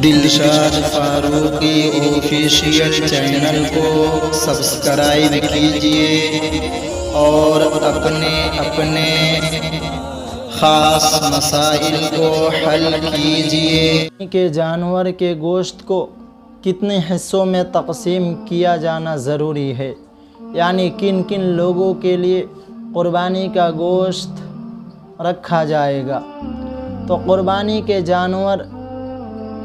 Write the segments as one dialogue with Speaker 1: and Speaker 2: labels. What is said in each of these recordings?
Speaker 1: Dilshad Farooqui official channel کو subscribe کیجئے اور اپنے خاص مسائل کو حل کیجئے
Speaker 2: کہ جانور کے گوشت کو کتنے حصوں میں تقسیم کیا جانا ضروری ہے، یعنی کن کن لوگوں کے لیے قربانی کا گوشت رکھا جائے گا۔ تو قربانی کے جانور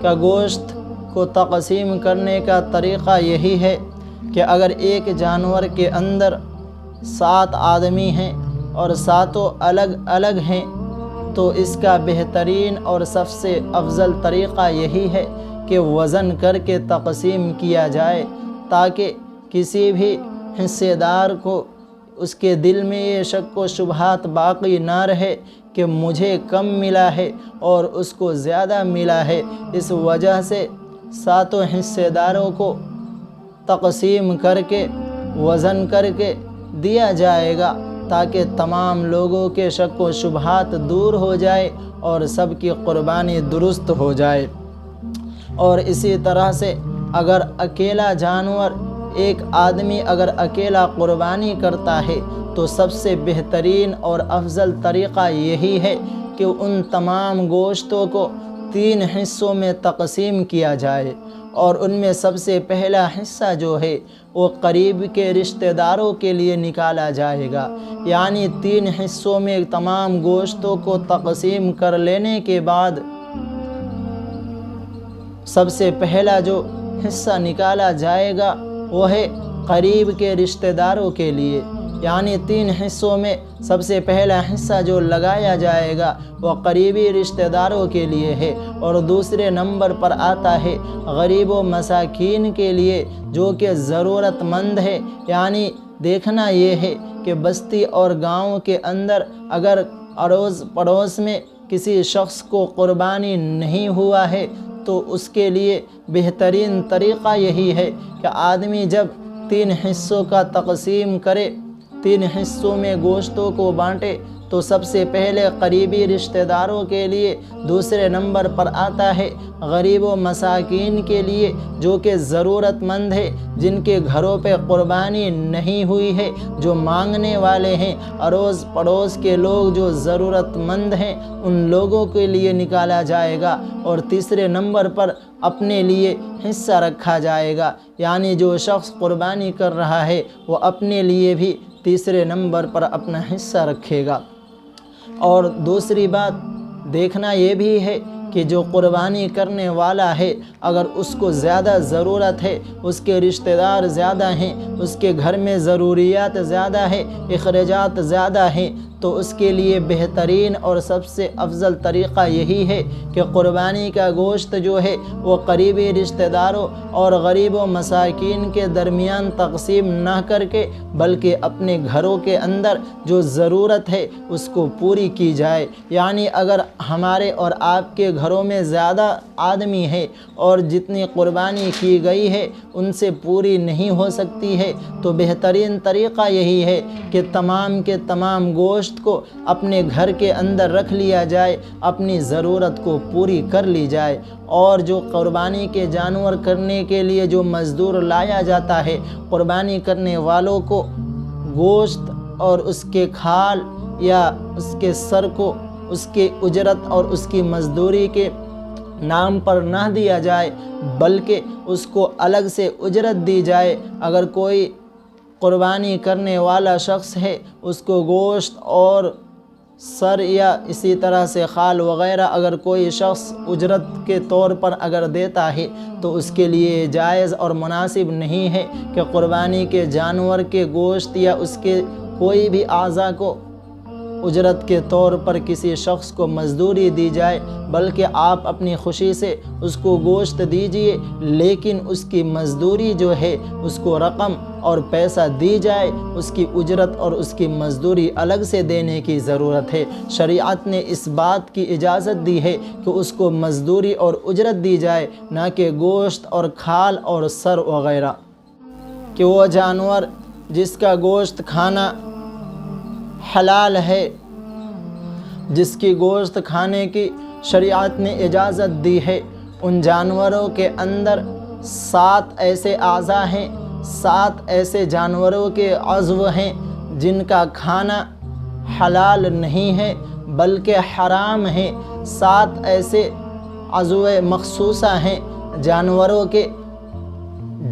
Speaker 2: کا گوشت کو تقسیم کرنے کا طریقہ یہی ہے کہ اگر ایک جانور کے اندر 7 آدمی ہیں اور 7 الگ الگ ہیں تو اس کا بہترین اور سب سے افضل طریقہ یہی ہے کہ وزن کر کے تقسیم کیا جائے، تاکہ کسی بھی حصے دار کو اس کے دل میں یہ شک و شبہات باقی نہ رہے کہ مجھے کم ملا ہے اور اس کو زیادہ ملا ہے۔ اس وجہ سے 7 حصے داروں کو تقسیم کر کے وزن کر کے دیا جائے گا، تاکہ تمام لوگوں کے شک و شبہات دور ہو جائے اور سب کی قربانی درست ہو جائے۔ اور اسی طرح سے اگر اکیلا جانور، ایک آدمی اگر اکیلا قربانی کرتا ہے تو سب سے بہترین اور افضل طریقہ یہی ہے کہ ان تمام گوشتوں کو 3 حصوں میں تقسیم کیا جائے، اور ان میں سب سے پہلا حصہ جو ہے وہ قریب کے رشتہ داروں کے لیے نکالا جائے گا۔ یعنی 3 حصوں میں تمام گوشتوں کو تقسیم کر لینے کے بعد سب سے پہلا جو حصہ نکالا جائے گا وہ ہے قریب کے رشتہ داروں کے لیے۔ یعنی 3 حصوں میں سب سے پہلا حصہ جو لگایا جائے گا وہ قریبی رشتہ داروں کے لیے ہے، اور دوسرے نمبر پر آتا ہے غریب و مساکین کے لیے جو کہ ضرورت مند ہے۔ یعنی دیکھنا یہ ہے کہ بستی اور گاؤں کے اندر اگر اڑوس پڑوس میں کسی شخص کو قربانی نہیں ہوا ہے تو اس کے لیے بہترین طریقہ یہی ہے کہ آدمی جب 3 حصوں کا تقسیم کرے، 3 حصوں میں گوشتوں کو بانٹے، تو سب سے پہلے قریبی رشتہ داروں کے لیے، دوسرے نمبر پر آتا ہے غریب و مساکین کے لیے جو کہ ضرورت مند ہے، جن کے گھروں پہ قربانی نہیں ہوئی ہے، جو مانگنے والے ہیں، اڑوس پڑوس کے لوگ جو ضرورت مند ہیں، ان لوگوں کے لیے نکالا جائے گا۔ اور تیسرے نمبر پر اپنے لیے حصہ رکھا جائے گا، یعنی جو شخص قربانی کر رہا ہے وہ اپنے لیے بھی تیسرے نمبر پر اپنا حصہ رکھے گا۔ اور دوسری بات دیکھنا یہ بھی ہے کہ جو قربانی کرنے والا ہے اگر اس کو زیادہ ضرورت ہے، اس کے رشتہ دار زیادہ ہیں، اس کے گھر میں ضروریات زیادہ ہیں، اخراجات زیادہ ہیں، تو اس کے لیے بہترین اور سب سے افضل طریقہ یہی ہے کہ قربانی کا گوشت جو ہے وہ قریبی رشتہ داروں اور غریب و مساکین کے درمیان تقسیم نہ کر کے بلکہ اپنے گھروں کے اندر جو ضرورت ہے اس کو پوری کی جائے۔ یعنی اگر ہمارے اور آپ کے گھروں میں زیادہ آدمی ہے اور جتنی قربانی کی گئی ہے ان سے پوری نہیں ہو سکتی ہے تو بہترین طریقہ یہی ہے کہ تمام کے تمام گوشت کو اپنے گھر کے اندر رکھ لیا جائے، اپنی ضرورت کو پوری کر لی جائے۔ اور جو قربانی کے جانور کرنے کے لیے جو مزدور لایا جاتا ہے، قربانی کرنے والوں کو گوشت اور اس کے کھال یا اس کے سر کو اس کے اجرت اور اس کی مزدوری کے نام پر نہ دیا جائے بلکہ اس کو الگ سے اجرت دی جائے۔ اگر کوئی قربانی کرنے والا شخص ہے اس کو گوشت اور سر یا اسی طرح سے خال وغیرہ اگر کوئی شخص اجرت کے طور پر اگر دیتا ہے تو اس کے لیے جائز اور مناسب نہیں ہے کہ قربانی کے جانور کے گوشت یا اس کے کوئی بھی اعضاء کو اجرت کے طور پر کسی شخص کو مزدوری دی جائے، بلکہ آپ اپنی خوشی سے اس کو گوشت دیجئے، لیکن اس کی مزدوری جو ہے اس کو رقم اور پیسہ دی جائے، اس کی اجرت اور اس کی مزدوری الگ سے دینے کی ضرورت ہے۔ شریعت نے اس بات کی اجازت دی ہے کہ اس کو مزدوری اور اجرت دی جائے، نہ کہ گوشت اور کھال اور سر وغیرہ۔ کہ وہ جانور جس کا گوشت کھانا حلال ہے، جس کی گوشت کھانے کی شریعت نے اجازت دی ہے، ان جانوروں کے اندر 7 ایسے اعضاء ہیں، 7 ایسے جانوروں کے عضو ہیں جن کا کھانا حلال نہیں ہے بلکہ حرام ہے۔ 7 ایسے عضو مخصوصہ ہیں جانوروں کے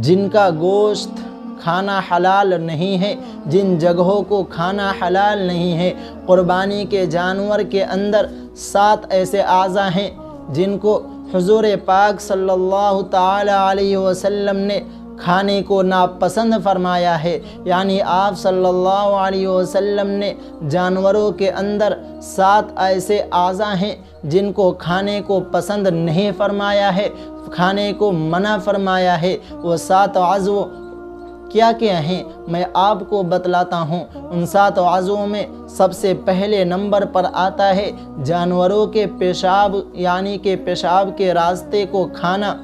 Speaker 2: جن کا گوشت کھانا حلال نہیں ہے، جن جگہوں کو کھانا حلال نہیں ہے۔ قربانی کے جانور کے اندر 7 ایسے اعضاء ہیں جن کو حضور پاک صلی اللہ تعالی علیہ وسلم نے کھانے کو ناپسند فرمایا ہے، یعنی آپ صلی اللہ علیہ وسلم نے جانوروں کے اندر 7 ایسے اعضاء ہیں جن کو کھانے کو پسند نہیں فرمایا ہے، کھانے کو منع فرمایا ہے۔ وہ 7 عضو کیا کیا ہیں میں آپ کو بتلاتا ہوں۔ ان 7 عضووں میں سب سے پہلے نمبر پر آتا ہے جانوروں کے پیشاب، یعنی کہ پیشاب کے راستے کو کھانا،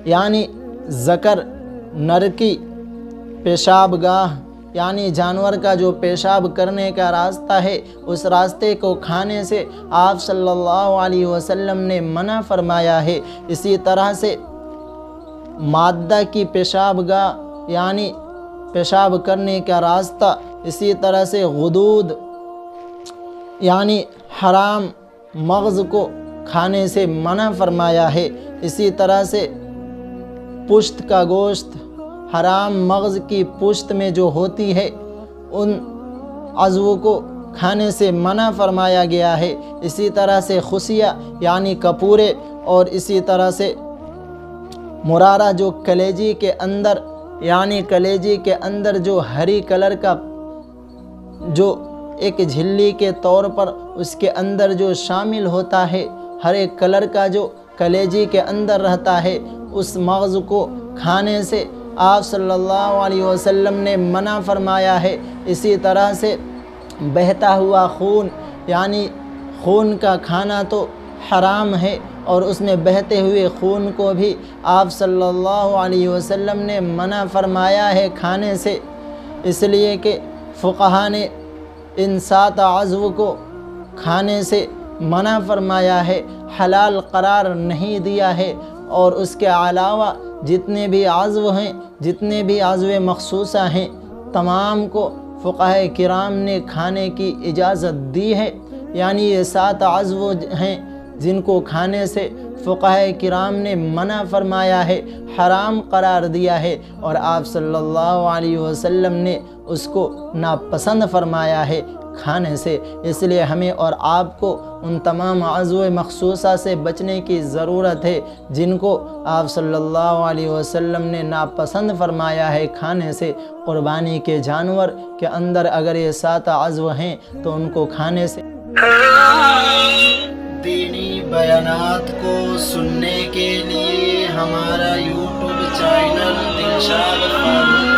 Speaker 2: یعنی ذکر نر کی پیشاب گاہ، یعنی جانور کا جو پیشاب کرنے کا راستہ ہے اس راستے کو کھانے سے آپ صلی اللہ علیہ وسلم نے منع فرمایا ہے۔ اسی طرح سے مادہ کی پیشاب گاہ، یعنی پیشاب کرنے کا راستہ، اسی طرح سے غدود یعنی حرام مغز کو کھانے سے منع فرمایا ہے۔ اسی طرح سے پشت کا گوشت، حرام مغز کی پشت میں جو ہوتی ہے ان عضو کو کھانے سے منع فرمایا گیا ہے۔ اسی طرح سے خصیہ یعنی کپورے، اور اسی طرح سے مرارہ جو کلیجی کے اندر، یعنی کلیجی کے اندر جو ہری کلر کا جو ایک جھلی کے طور پر اس کے اندر جو شامل ہوتا ہے، ہر ایک کلر کا جو کلیجی کے اندر رہتا ہے، اس مغز کو کھانے سے آپ صلی اللہ علیہ وسلم نے منع فرمایا ہے۔ اسی طرح سے بہتا ہوا خون، یعنی خون کا کھانا تو حرام ہے، اور اس میں بہتے ہوئے خون کو بھی آپ صلی اللہ علیہ وسلم نے منع فرمایا ہے کھانے سے، اس لیے کہ فقہا نے ان 7 عضو کو کھانے سے منع فرمایا ہے، حلال قرار نہیں دیا ہے۔ اور اس کے علاوہ جتنے بھی عضو ہیں، جتنے بھی عضو مخصوصہ ہیں، تمام کو فقہاء کرام نے کھانے کی اجازت دی ہے، یعنی یہ 7 عضو ہیں جن کو کھانے سے فقہاء کرام نے منع فرمایا ہے، حرام قرار دیا ہے، اور آپ صلی اللہ علیہ وسلم نے اس کو ناپسند فرمایا ہے کھانے سے۔ اس لیے ہمیں اور آپ کو ان تمام عضو مخصوصہ سے بچنے کی ضرورت ہے جن کو آپ صلی اللہ علیہ وسلم نے ناپسند فرمایا ہے کھانے سے۔ قربانی کے جانور کے اندر اگر یہ 7 عضو ہیں تو ان کو کھانے سے۔ دینی بیانات کو سننے کے لیے ہمارا یوٹیوب چینل دلشاد فاروق